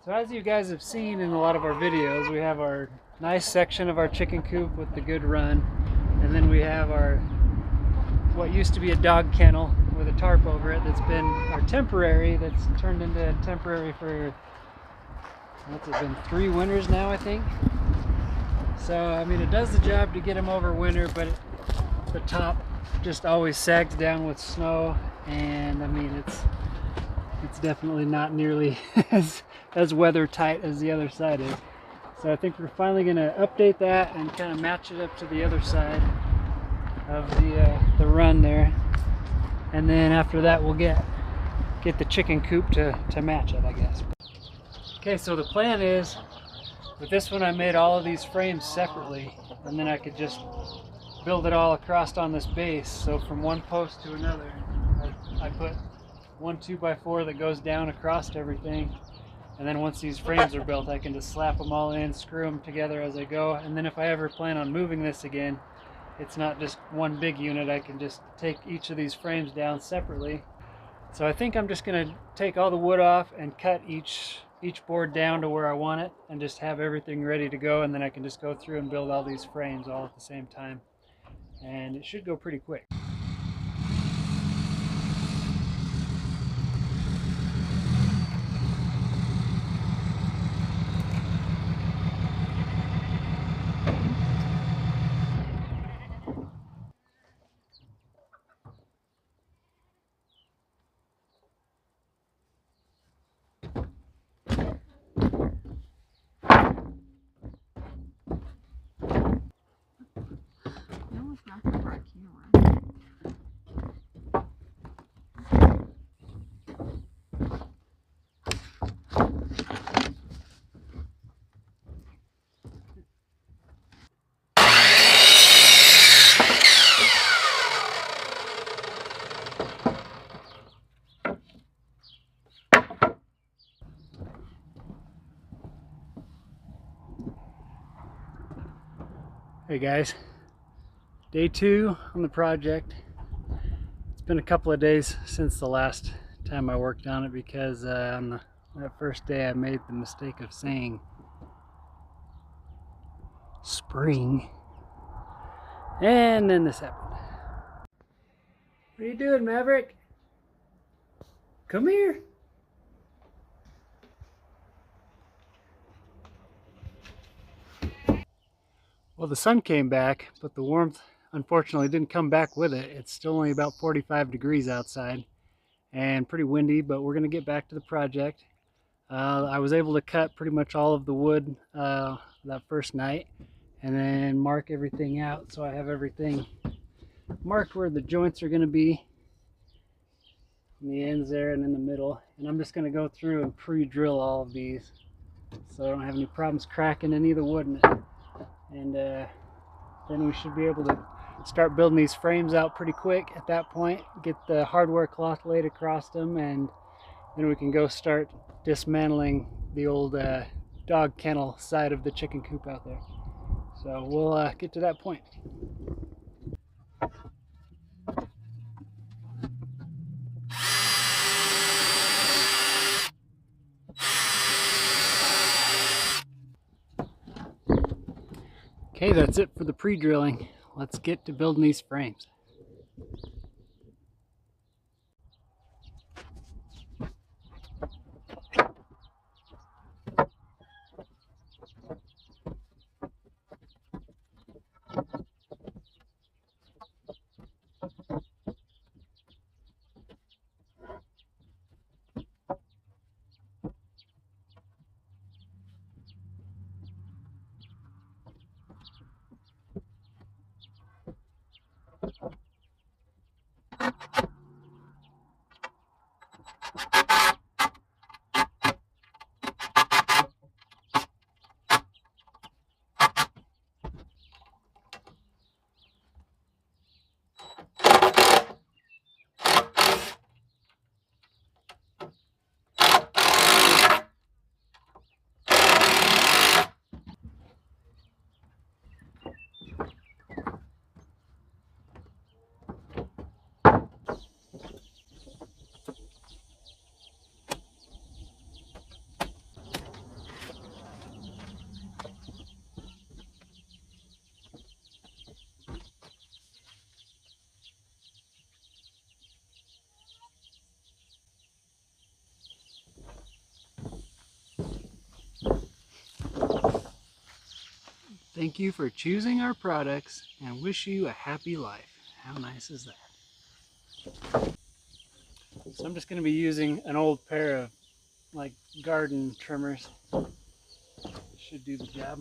So as you guys have seen in a lot of our videos, we have our nice section of our chicken coop with the good run, and then we have our what used to be a dog kennel with a tarp over it that's been our temporary, that's turned into a temporary for, what's it been, 3 winters now, I think. So I mean, it does the job to get them over winter, but the top just always sags down with snow, and I mean it's definitely not nearly as weather tight as the other side is. So I think we're finally going to update that and kind of match it up to the other side of the run there, and then after that we'll get the chicken coop to match it, I guess. Okay, so the plan is, with this one I made all of these frames separately, and then I could just build it all across on this base. So from one post to another, I put one 2x4 that goes down across everything, and then once these frames are built I can just slap them all in, screw them together as I go, and then if I ever plan on moving this again, it's not just one big unit. I can just take each of these frames down separately. So I think I'm just going to take all the wood off and cut each board down to where I want it, and just have everything ready to go, and then I can just go through and build all these frames all at the same time, and it should go pretty quick. Hey guys, day 2 on the project. It's been a couple of days since the last time I worked on it, because on that first day I made the mistake of saying spring, and then this happened. What are you doing, Maverick? Come here. Well, the sun came back, but the warmth unfortunately didn't come back with it. It's still only about 45 degrees outside and pretty windy, but we're going to get back to the project. I was able to cut pretty much all of the wood that first night, and then mark everything out, so I have everything marked where the joints are going to be, on the ends there and in the middle. And I'm just going to go through and pre-drill all of these so I don't have any problems cracking any of the wood in it. And then we should be able to start building these frames out pretty quick at that point, get the hardware cloth laid across them, and then we can go start dismantling the old dog kennel side of the chicken coop out there. So we'll get to that point. Okay, that's it for the pre-drilling. Let's get to building these frames. Thank you for choosing our products and wish you a happy life. How nice is that? So I'm just going to be using an old pair of like garden trimmers. Should do the job.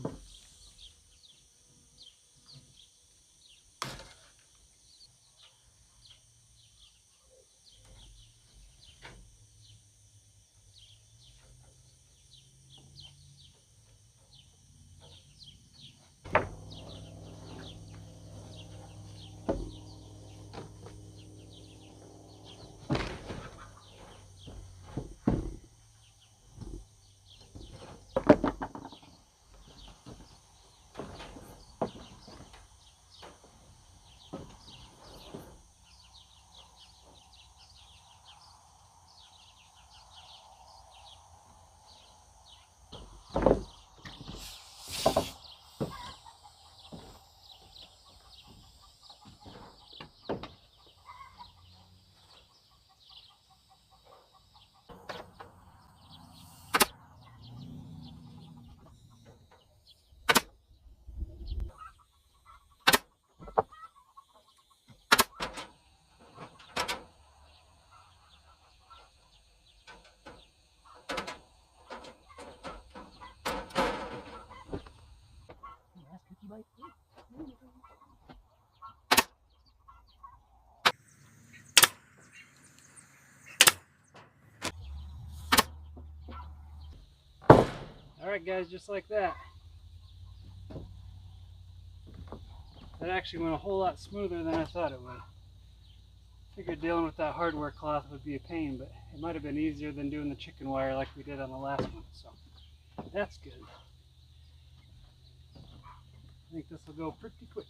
Alright guys, just like that. That actually went a whole lot smoother than I thought it would. I figured dealing with that hardware cloth would be a pain, but it might have been easier than doing the chicken wire like we did on the last one, so that's good. I think this will go pretty quick.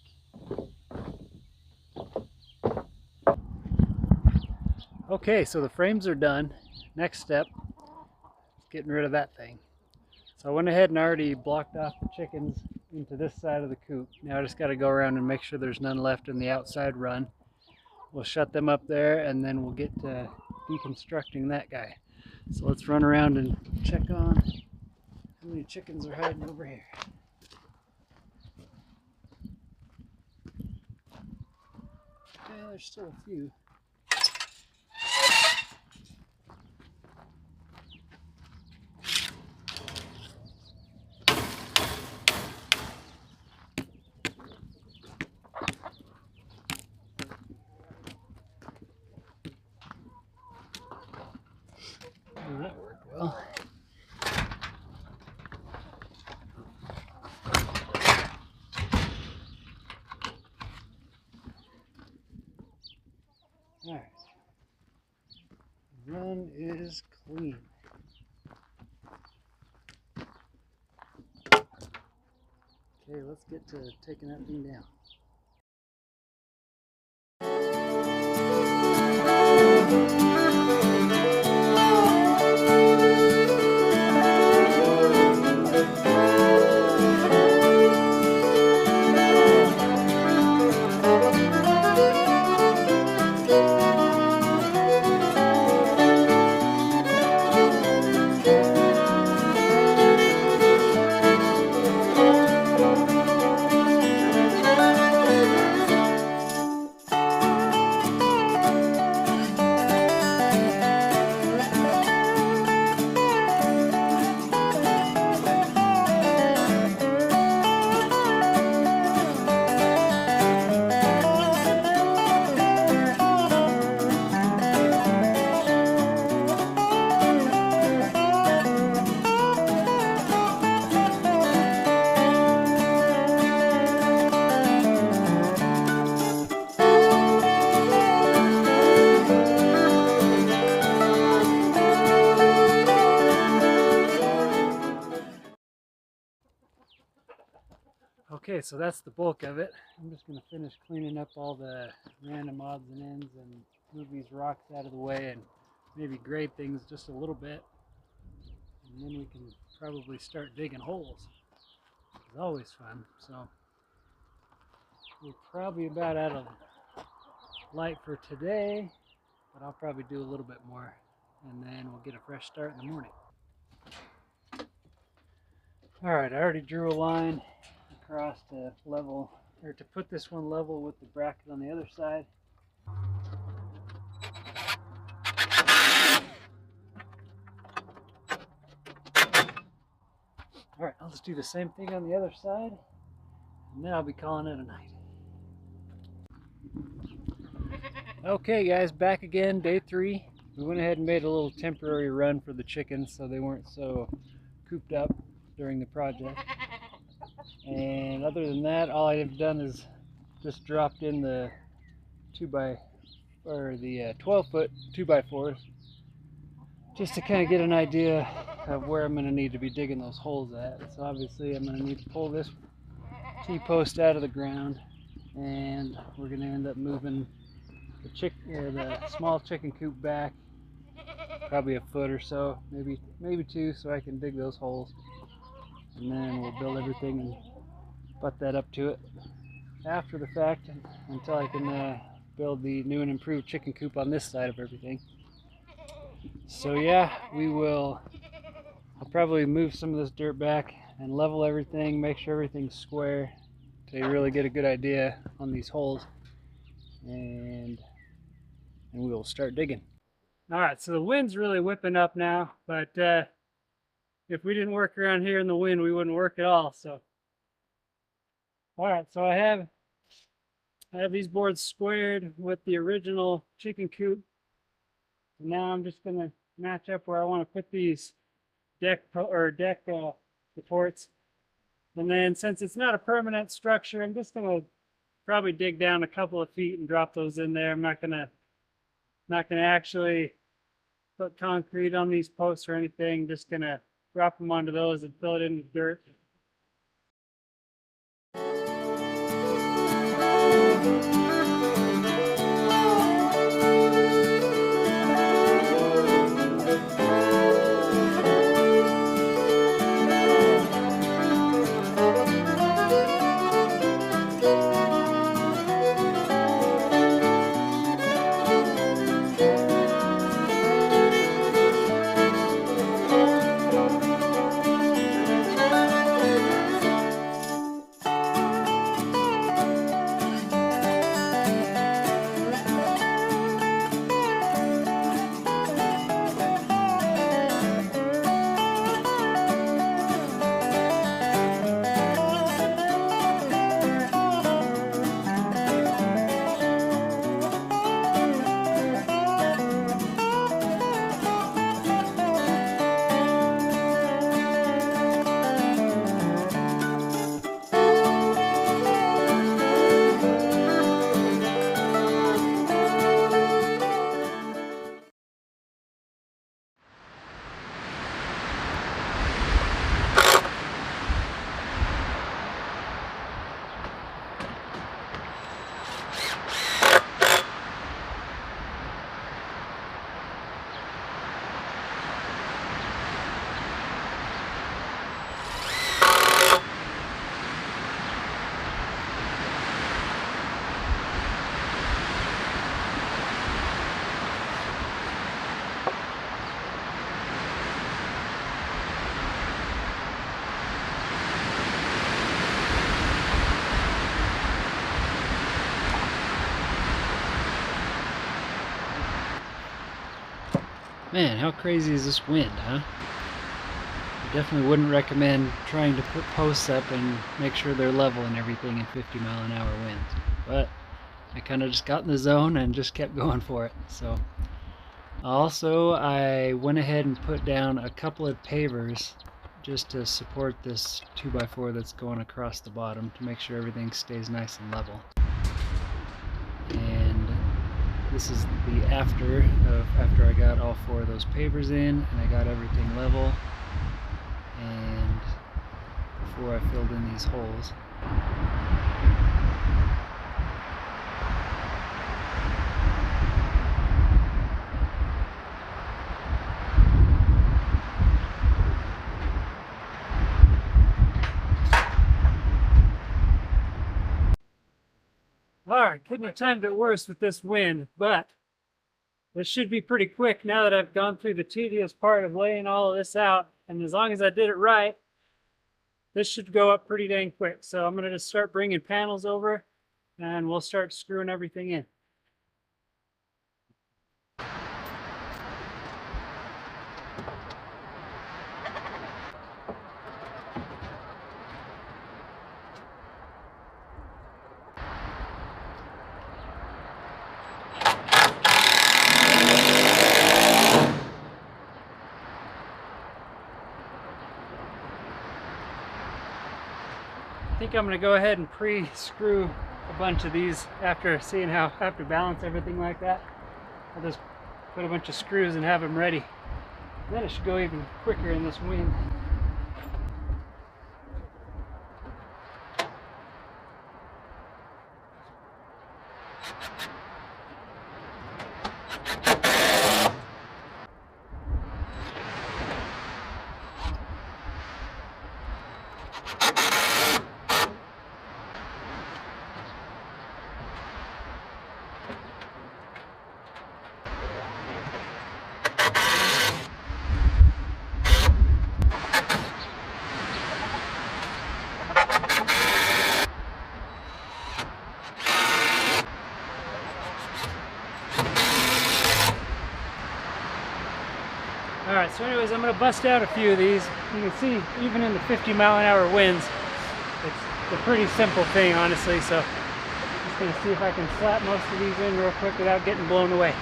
Okay, so the frames are done. Next step is getting rid of that thing. So I went ahead and already blocked off the chickens into this side of the coop. Now I just got to go around and make sure there's none left in the outside run. We'll shut them up there and then we'll get to deconstructing that guy. So let's run around and check on how many chickens are hiding over here. Yeah, there's still a few. Oh, that worked well. Alright. Run is clean. Okay, let's get to taking that thing down. Okay, so that's the bulk of it. I'm just going to finish cleaning up all the random odds and ends and move these rocks out of the way and maybe grade things just a little bit. And then we can probably start digging holes. It's always fun. So we're probably about out of light for today, but I'll probably do a little bit more and then we'll get a fresh start in the morning. Alright, I already drew a line across to level, or to put this one level with the bracket on the other side. All right, I'll just do the same thing on the other side, and then I'll be calling it a night. Okay guys, back again, day 3. We went ahead and made a little temporary run for the chickens so they weren't so cooped up during the project. And other than that, all I have done is just dropped in the 12-foot 2x4s just to kind of get an idea of where I'm going to need to be digging those holes at. So obviously I'm going to need to pull this T-post out of the ground, and we're going to end up moving the small chicken coop back probably a foot or so, maybe 2, so I can dig those holes, and then we'll build everything and butt that up to it after the fact until I can build the new and improved chicken coop on this side of everything. So yeah, I'll probably move some of this dirt back and level everything, make sure everything's square so you really get a good idea on these holes, and we will start digging. All right, so the wind's really whipping up now, but if we didn't work around here in the wind, we wouldn't work at all. So, all right, so I have these boards squared with the original chicken coop. And now I'm just gonna match up where I want to put these deck supports. And then since it's not a permanent structure, I'm just gonna probably dig down a couple of feet and drop those in there. I'm not gonna actually put concrete on these posts or anything. Just gonna drop them onto those and fill it in with dirt. Man, how crazy is this wind, huh? I definitely wouldn't recommend trying to put posts up and make sure they're level and everything in 50-mile-an-hour winds. But I kind of just got in the zone and just kept going for it. So also, I went ahead and put down a couple of pavers just to support this 2x4 that's going across the bottom to make sure everything stays nice and level. And this is the after I got all 4 of those pavers in and I got everything level, and before I filled in these holes. Alright, couldn't have timed it worse with this wind, but this should be pretty quick now that I've gone through the tedious part of laying all of this out. And as long as I did it right, this should go up pretty dang quick. So I'm going to just start bringing panels over and we'll start screwing everything in. I think I'm going to go ahead and pre-screw a bunch of these after seeing how I have to balance everything like that. I'll just put a bunch of screws and have them ready. Then it should go even quicker in this wind. Alright, so anyways, I'm going to bust out a few of these. You can see, even in the 50-mile-an-hour winds, it's a pretty simple thing, honestly. So I'm just going to see if I can slap most of these in real quick without getting blown away.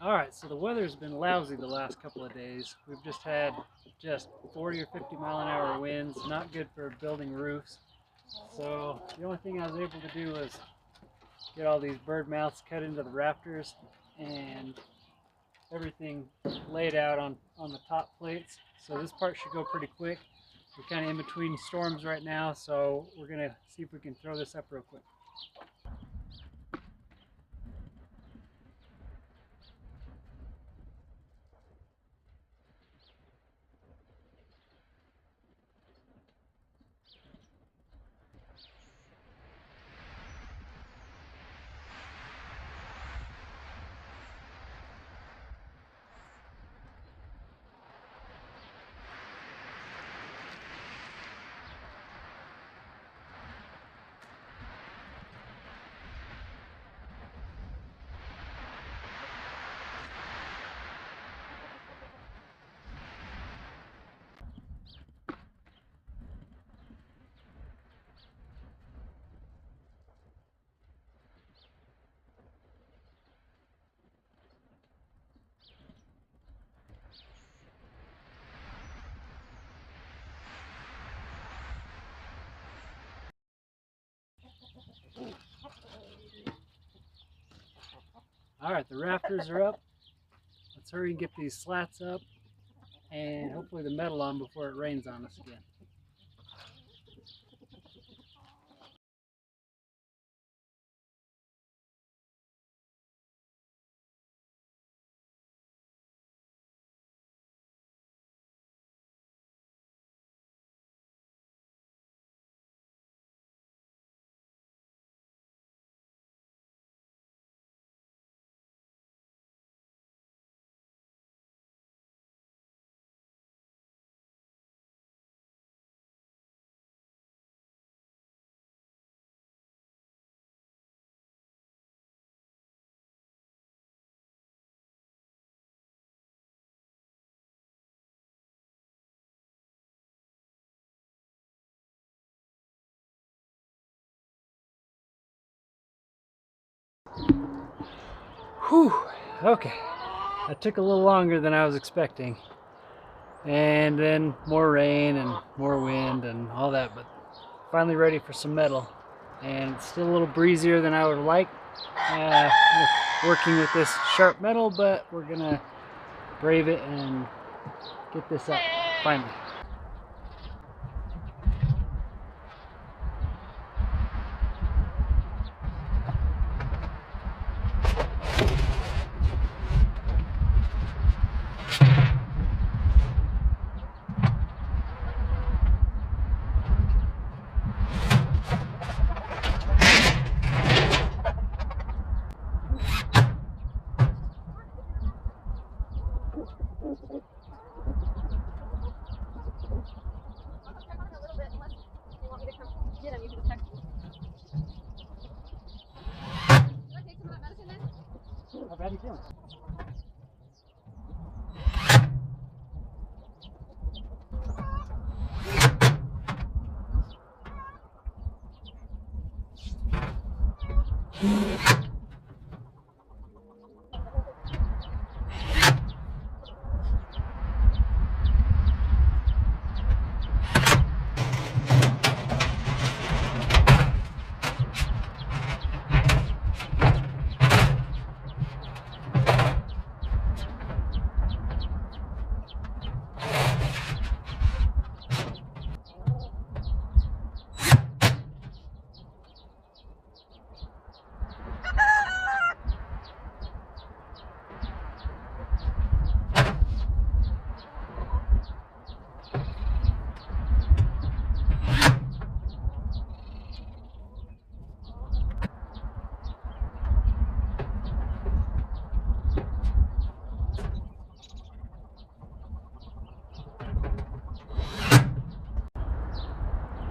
Alright, so the weather's been lousy the last couple of days. We've just had 40 or 50-mile-an-hour winds, not good for building roofs. So the only thing I was able to do was get all these bird mouths cut into the rafters and everything laid out on the top plates. So this part should go pretty quick. We're kind of in between storms right now, so we're going to see if we can throw this up real quick. Alright, the rafters are up. Let's hurry and get these slats up and hopefully the metal on before it rains on us again. Whew, okay. That took a little longer than I was expecting. And then more rain and more wind and all that, but finally ready for some metal. And it's still a little breezier than I would like working with this sharp metal, but we're gonna brave it and get this up finally. get him, you can just text me. Should I take some of that medicine then? How bad are you feeling?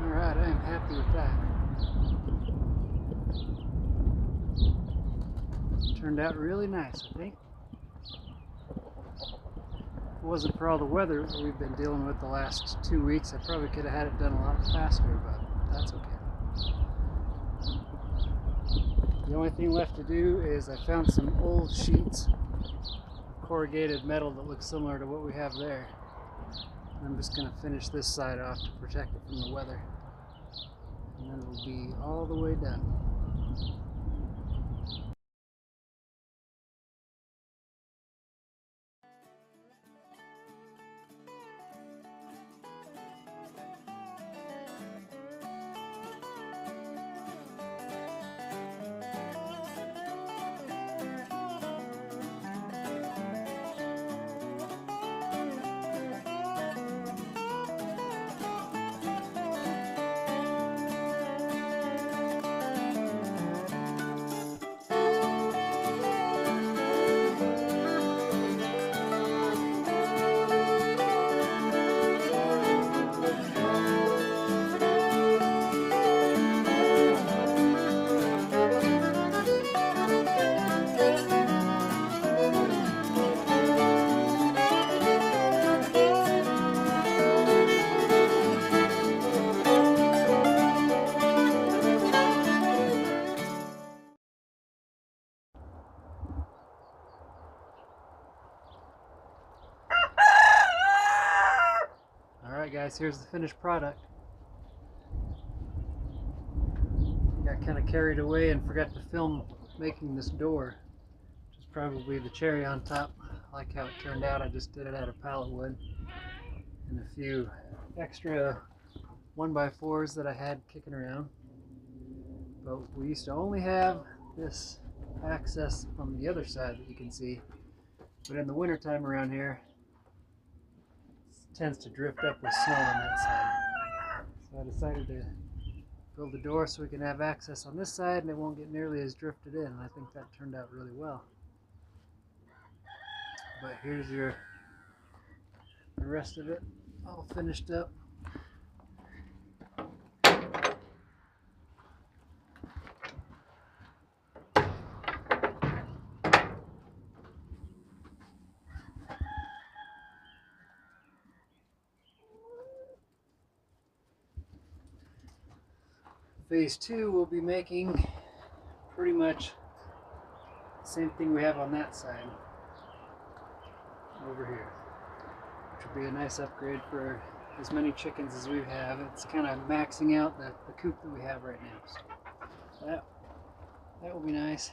Alright, I am happy with that. Turned out really nice, I think. If it wasn't for all the weather that we've been dealing with the last 2 weeks, I probably could have had it done a lot faster, but that's okay. The only thing left to do is I found some old sheets of corrugated metal that look similar to what we have there. I'm just going to finish this side off to protect it from the weather. And then it'll be all the way done. Alright guys, here's the finished product. Got kind of carried away and forgot to film making this door, which is probably the cherry on top. I like how it turned out. I just did it out of pallet wood and a few extra 1x4s that I had kicking around. But we used to only have this access on the other side that you can see, but in the winter time around here it tends to drift up with snow on that side. So I decided to build a door so we can have access on this side and it won't get nearly as drifted in, and I think that turned out really well. But here's the rest of it all finished up. Phase 2 will be making pretty much the same thing we have on that side over here, which will be a nice upgrade for as many chickens as we have. It's kind of maxing out the coop that we have right now, so that will be nice.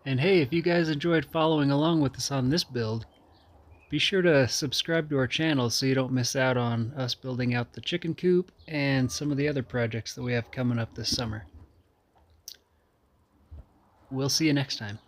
And hey, if you guys enjoyed following along with us on this build, be sure to subscribe to our channel so you don't miss out on us building out the chicken coop and some of the other projects that we have coming up this summer. We'll see you next time.